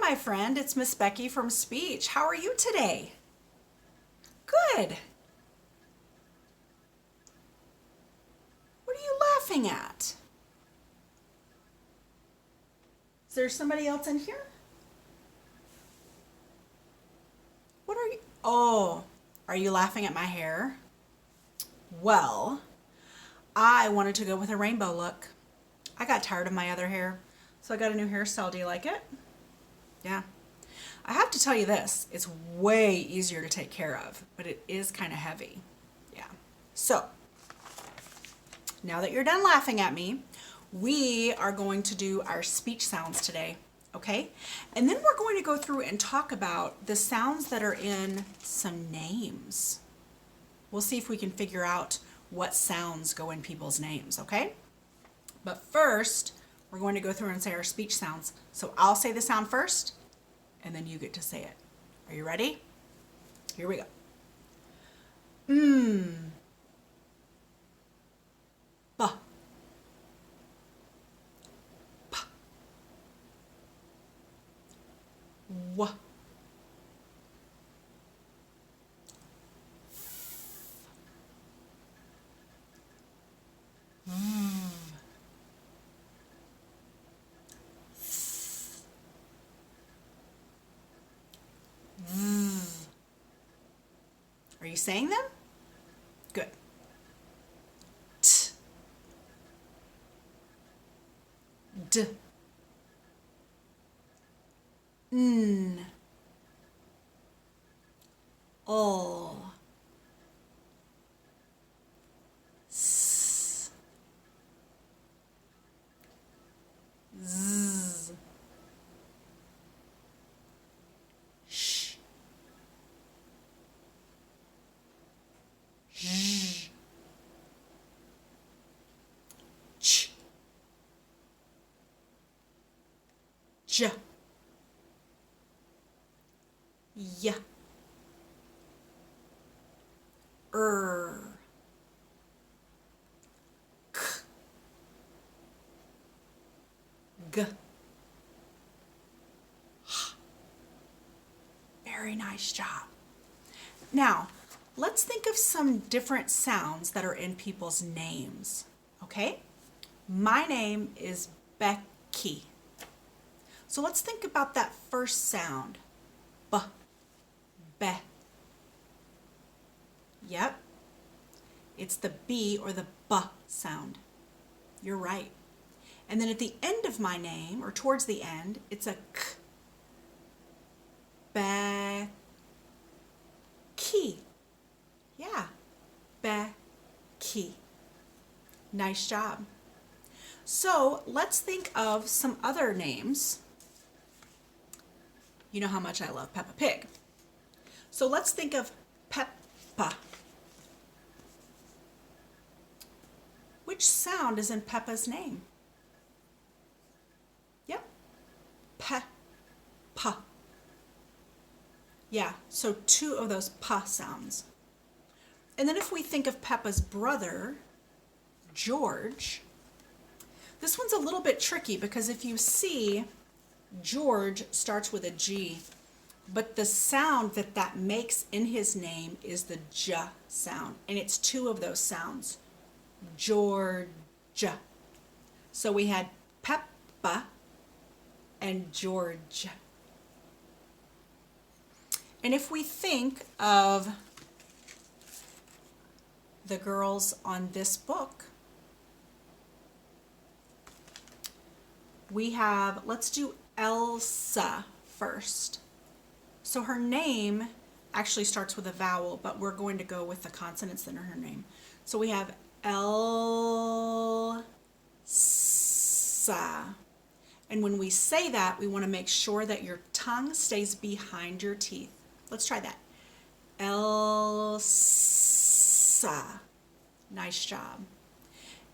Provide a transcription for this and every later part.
my friend. It's Miss Becky from Speech. How are you today? Good. What are you laughing at? Is there somebody else in here? What are you? Oh, are you laughing at my hair? Well, I wanted to go with a rainbow look. I got tired of my other hair, so I got a new hairstyle. Do you like it? Yeah. I have to tell you this, it's way easier to take care of, but it is kind of heavy. Yeah. So, now that you're done laughing at me, we are going to do our speech sounds today, okay? And then we're going to go through and talk about the sounds that are in some names. We'll see if we can figure out what sounds go in people's names, okay? But first, we're going to go through and say our speech sounds. So I'll say the sound first, and then you get to say it. Are you ready? Here we go. Ba. Pa. Wa. Are you saying them? Good. T. D. N. L. S. Z. Sh. J. Ch. J. Y. K. G. H. Very nice job. Now, let's think of some different sounds that are in people's names, okay? My name is Becky. So let's think about that first sound. B, be. Yep. It's the B or the B sound. You're right. And then at the end of my name, or towards the end, it's a K. Becky. Yeah. Becky. Nice job. So let's think of some other names. You know how much I love Peppa Pig. So let's think of Peppa. Which sound is in Peppa's name? Yep. Peppa. Yeah, so two of those pa sounds. And then if we think of Peppa's brother, George, this one's a little bit tricky because if you see, George starts with a G, but the sound that makes in his name is the J sound, and it's two of those sounds, Georgia. So we had Peppa and George. And if we think of the girls on this book, we have, let's do Elsa first. So her name actually starts with a vowel, but we're going to go with the consonants that are her name. So we have Elsa. And when we say that, we want to make sure that your tongue stays behind your teeth. Let's try that. Elsa. Nice job.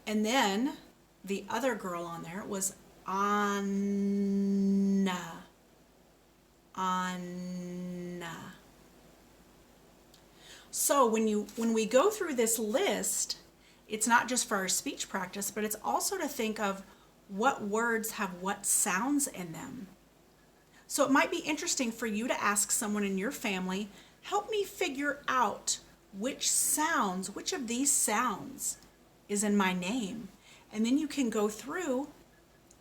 And then the other girl on there was Anna. Anna. So when we go through this list, it's not just for our speech practice, but it's also to think of what words have what sounds in them. So it might be interesting for you to ask someone in your family, help me figure out which of these sounds is in my name. And then you can go through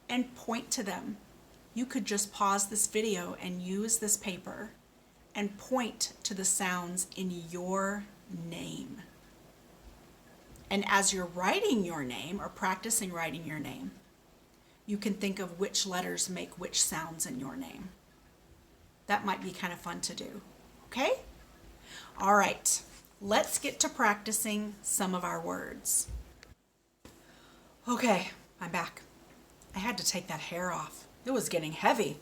and point to them. You could just pause this video and use this paper and point to the sounds in your name. And as you're writing your name or practicing writing your name, you can think of which letters make which sounds in your name. That might be kind of fun to do, okay? All right, let's get to practicing some of our words. Okay, I'm back. I had to take that hair off. It was getting heavy.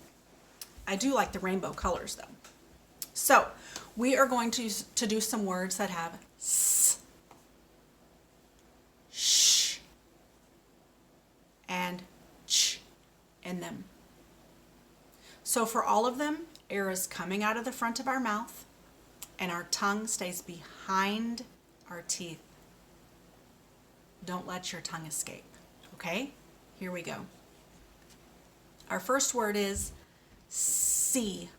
I do like the rainbow colors though. So we are going to do some words that have s, sh, and ch in them. So for all of them, air is coming out of the front of our mouth and our tongue stays behind our teeth. Don't let your tongue escape, okay? Here we go. Our first word is see.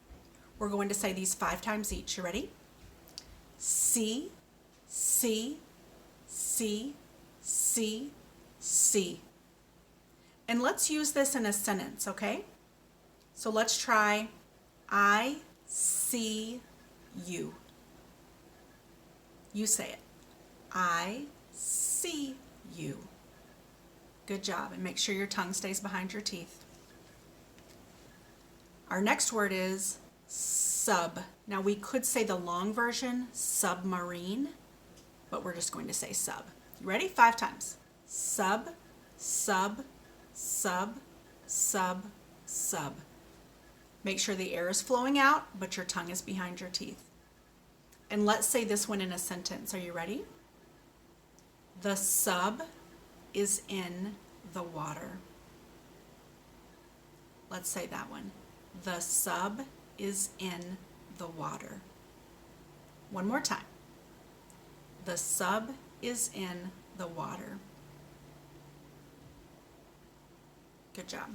We're going to say these 5 times each. You ready? See, see, see, see, see. And let's use this in a sentence, okay? So let's try, I see you. You say it. I see you. Good job. And make sure your tongue stays behind your teeth. Our next word is sub. Now we could say the long version, submarine, but we're just going to say sub. You ready? 5 times. Sub, sub, sub, sub, sub. Make sure the air is flowing out, but your tongue is behind your teeth. And let's say this one in a sentence. Are you ready? The sub is in the water. Let's say that one. The sub is in the water. One more time. The sub is in the water. Good job.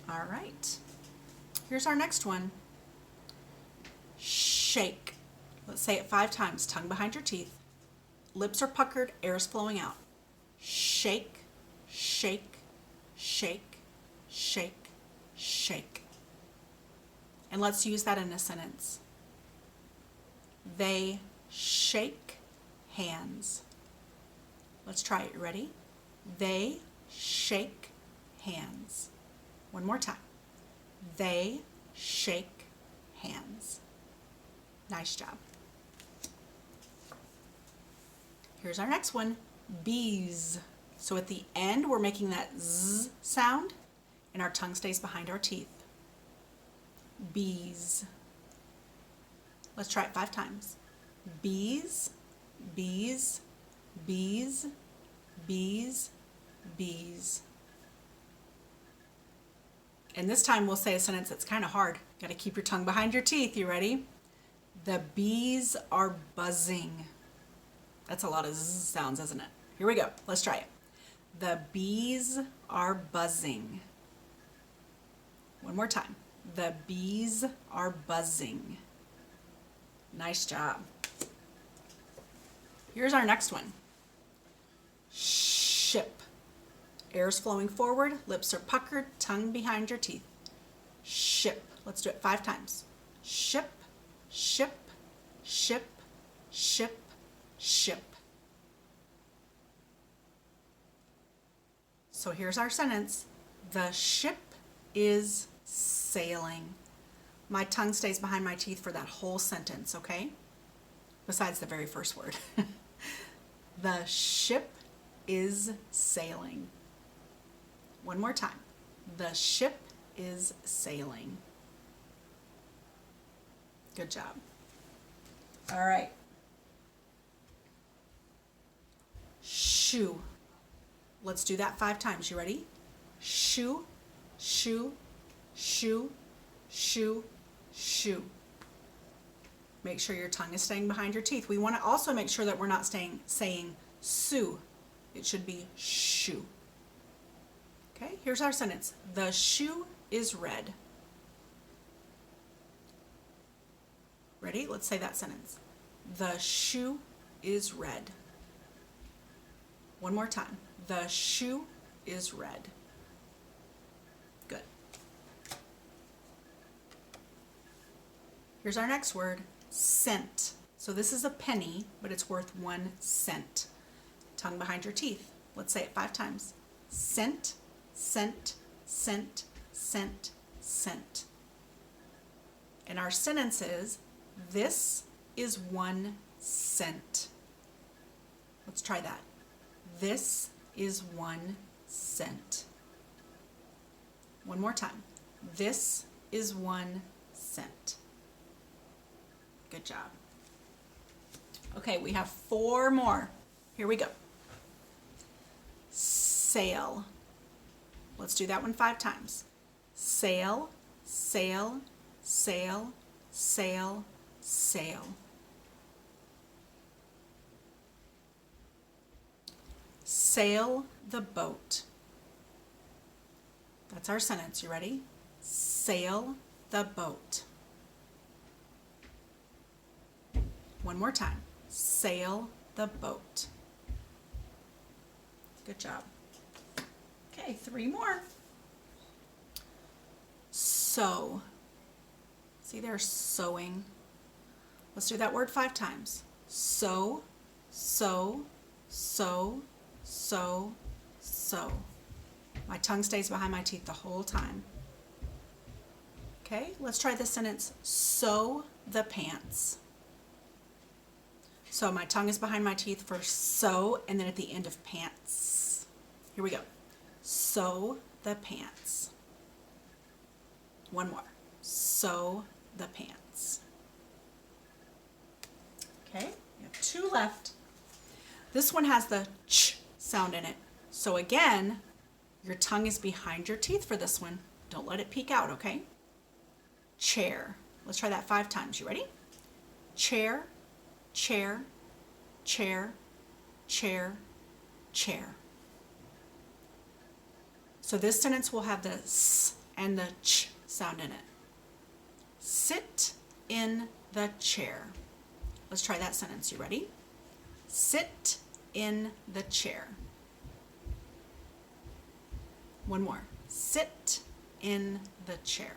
All right. Here's our next one. Shake. Let's say it 5 times. Tongue behind your teeth. Lips are puckered. Air is flowing out. Shake, shake, shake, shake, shake. And let's use that in a sentence. They shake hands. Let's try it. You ready? They shake hands. One more time. They shake hands. Nice job. Here's our next one. Bees. So at the end, we're making that z sound, and our tongue stays behind our teeth. Bees. Let's try it 5 times. Bees, bees, bees, bees, bees. And this time we'll say a sentence that's kind of hard. Got to keep your tongue behind your teeth. You ready? The bees are buzzing. That's a lot of zzz sounds, isn't it? Here we go. Let's try it. The bees are buzzing. One more time. The bees are buzzing. Nice job. Here's our next one. Ship. Air's flowing forward, lips are puckered, tongue behind your teeth. Ship. Let's do it 5 times. Ship, ship, ship, ship, ship. So here's our sentence. The ship is sailing. My tongue stays behind my teeth for that whole sentence, okay? Besides the very first word. The ship is sailing. One more time. The ship is sailing. Good job. All right. Shoe. Let's do that 5 times. You ready? Shoe, shoe, shoe, shoe, shoe. Make sure your tongue is staying behind your teeth. We want to also make sure that we're not saying sue. It should be shoe. Okay, here's our sentence. The shoe is red. Ready? Let's say that sentence. The shoe is red. One more time. The shoe is red. Good. Here's our next word, cent. So this is a penny, but it's worth 1 cent. Tongue behind your teeth. Let's say it 5 times. Cent, cent, cent, cent, cent. And our sentence is, this is 1 cent. Let's try that. This is 1 cent. One more time. This is 1 cent. Good job. Okay, we have 4 more. Here we go. Sail. Let's do that one 5 times. Sail, sail, sail, sail, sail. Sail the boat. That's our sentence. You ready? Sail the boat. One more time. Sail the boat. Good job. Okay, 3 more. Sew. See there, sewing. Let's do that word 5 times. Sew, sew, sew, sew, sew. My tongue stays behind my teeth the whole time. Okay, let's try this sentence. Sew the pants. So my tongue is behind my teeth for sew, and then at the end of pants. Here we go. Sew the pants. One more. Sew the pants. Okay, we have 2 left. This one has the ch sound in it. So again, your tongue is behind your teeth for this one. Don't let it peek out, okay? Chair. Let's try that 5 times. You ready? Chair, chair, chair, chair, chair. So this sentence will have the s and the ch sound in it. Sit in the chair. Let's try that sentence. You ready? Sit in the chair. One more. Sit in the chair.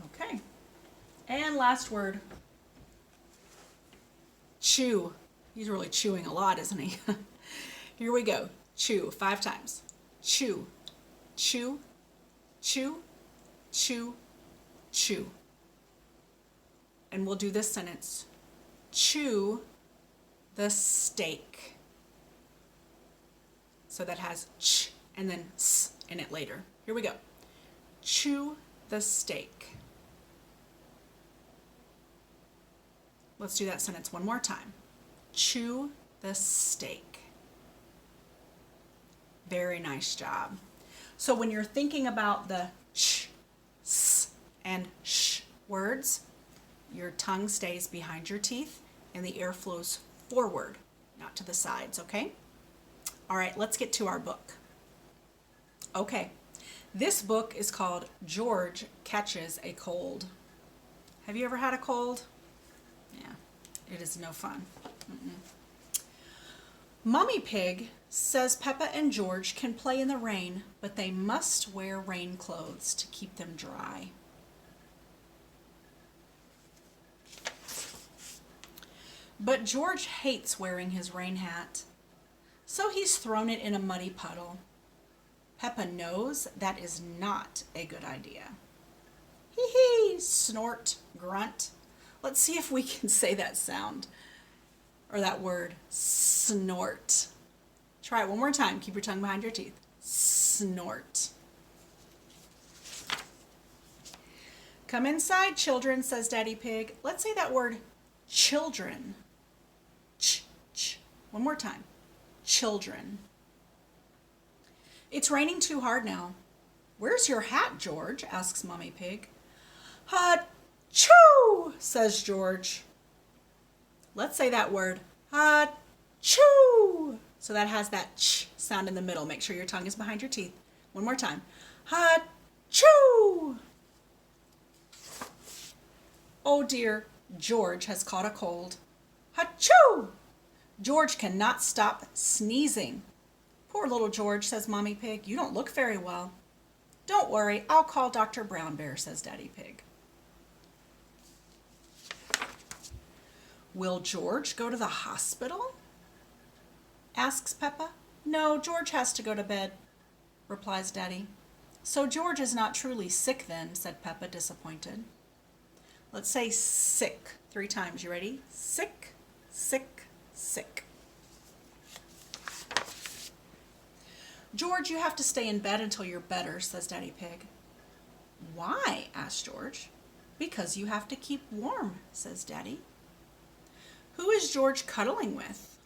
Okay. And last word. Chew. He's really chewing a lot, isn't he? Here we go. Chew 5 times. Chew, chew, chew, chew, chew. And we'll do this sentence. Chew the steak. So that has ch and then s in it later. Here we go. Chew the steak. Let's do that sentence one more time. Chew the steak. Very nice job. So when you're thinking about the sh, s, and sh words, your tongue stays behind your teeth and the air flows forward, not to the sides, okay? All right, let's get to our book. Okay, this book is called George Catches a Cold. Have you ever had a cold? Yeah, it is no fun. Mommy Pig says Peppa and George can play in the rain, but they must wear rain clothes to keep them dry. But George hates wearing his rain hat, so he's thrown it in a muddy puddle. Peppa knows that is not a good idea. Hee hee, snort, grunt. Let's see if we can say that sound, or that word, snort. Try it one more time. Keep your tongue behind your teeth. Snort. Come inside, children, says Daddy Pig. Let's say that word, children. Ch, ch. One more time. Children. It's raining too hard now. Where's your hat, George? Asks Mommy Pig. Ha-choo, says George. Let's say that word, ha-choo. So that has that ch sound in the middle. Make sure your tongue is behind your teeth. One more time. Ha-choo. Oh dear, George has caught a cold. Achoo! George cannot stop sneezing. Poor little George, says Mommy Pig. You don't look very well. Don't worry, I'll call Dr. Brown Bear, says Daddy Pig. Will George go to the hospital? Asks Peppa. No, George has to go to bed, replies Daddy. So George is not truly sick then, said Peppa, disappointed. Let's say sick 3 times. You ready? Sick, sick, sick. George, you have to stay in bed until you're better, says Daddy Pig. Why? Asks George. Because you have to keep warm, says Daddy. Who is George cuddling with?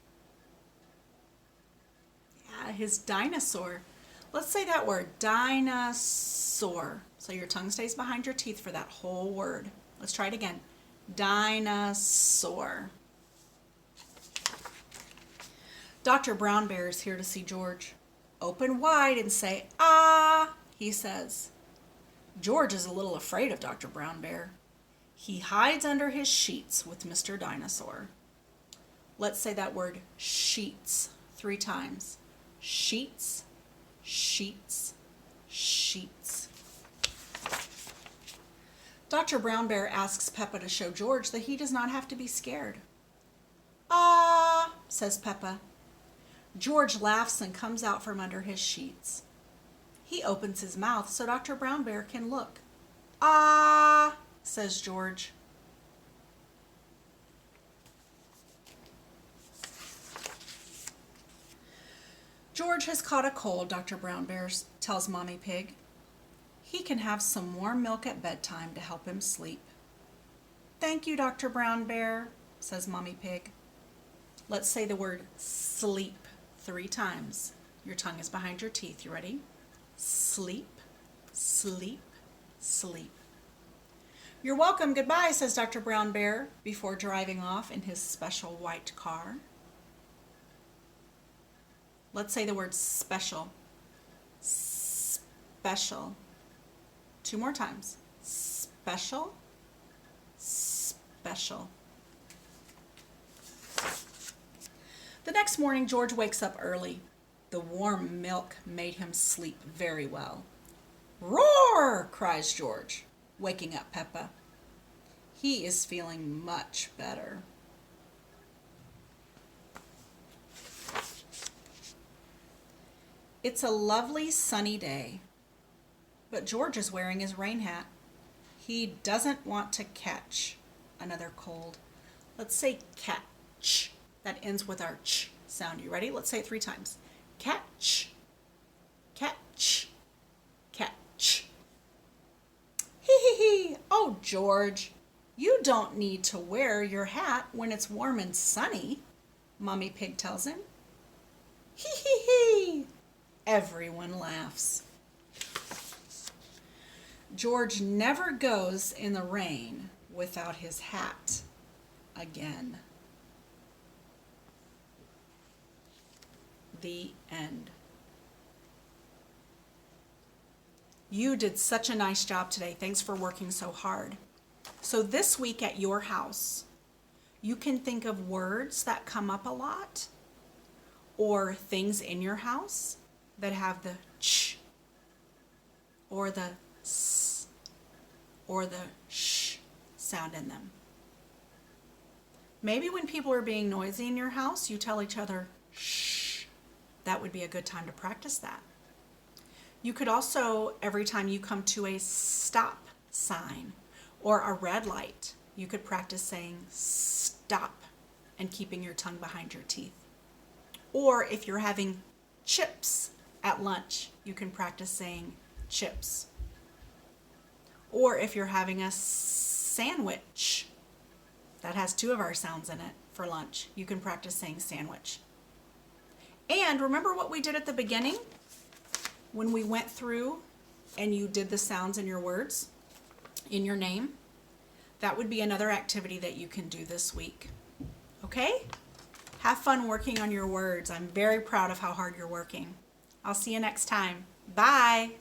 Yeah, his dinosaur. Let's say that word, dinosaur. So your tongue stays behind your teeth for that whole word. Let's try it again. Dinosaur. Dr. Brown Bear is here to see George. Open wide and say, ah, he says. George is a little afraid of Dr. Brown Bear. He hides under his sheets with Mr. Dinosaur. Let's say that word, sheets, 3 times. Sheets, sheets, sheets. Dr. Brown Bear asks Peppa to show George that he does not have to be scared. Ah, says Peppa. George laughs and comes out from under his sheets. He opens his mouth so Dr. Brown Bear can look. Ah, says George. George has caught a cold, Dr. Brown Bear tells Mommy Pig. He can have some warm milk at bedtime to help him sleep. Thank you, Dr. Brown Bear, says Mommy Pig. Let's say the word sleep 3 times. Your tongue is behind your teeth. You ready? Sleep, sleep, sleep. You're welcome. Goodbye, says Dr. Brown Bear before driving off in his special white car. Let's say the word special. Special. 2 more times. Special, special. The next morning, George wakes up early. The warm milk made him sleep very well. Roar! Cries George, waking up Peppa. He is feeling much better. It's a lovely sunny day, but George is wearing his rain hat. He doesn't want to catch another cold. Let's say catch. That ends with our ch sound. You ready? Let's say it 3 times. Catch, catch, catch. Hee hee hee. Oh, George, you don't need to wear your hat when it's warm and sunny, Mommy Pig tells him. Hee hee hee. Everyone laughs. George never goes in the rain without his hat again. The end. You did such a nice job today. Thanks for working so hard. So this week at your house, you can think of words that come up a lot or things in your house that have the ch or the s or the sh sound in them. Maybe when people are being noisy in your house, you tell each other shh. That would be a good time to practice that. You could also, every time you come to a stop sign or a red light, you could practice saying stop and keeping your tongue behind your teeth. Or if you're having chips at lunch, you can practice saying chips. Or if you're having a sandwich that has 2 of our sounds in it for lunch, you can practice saying sandwich. And remember what we did at the beginning when we went through and you did the sounds in your words, in your name? That would be another activity that you can do this week. Okay? Have fun working on your words. I'm very proud of how hard you're working. I'll see you next time. Bye.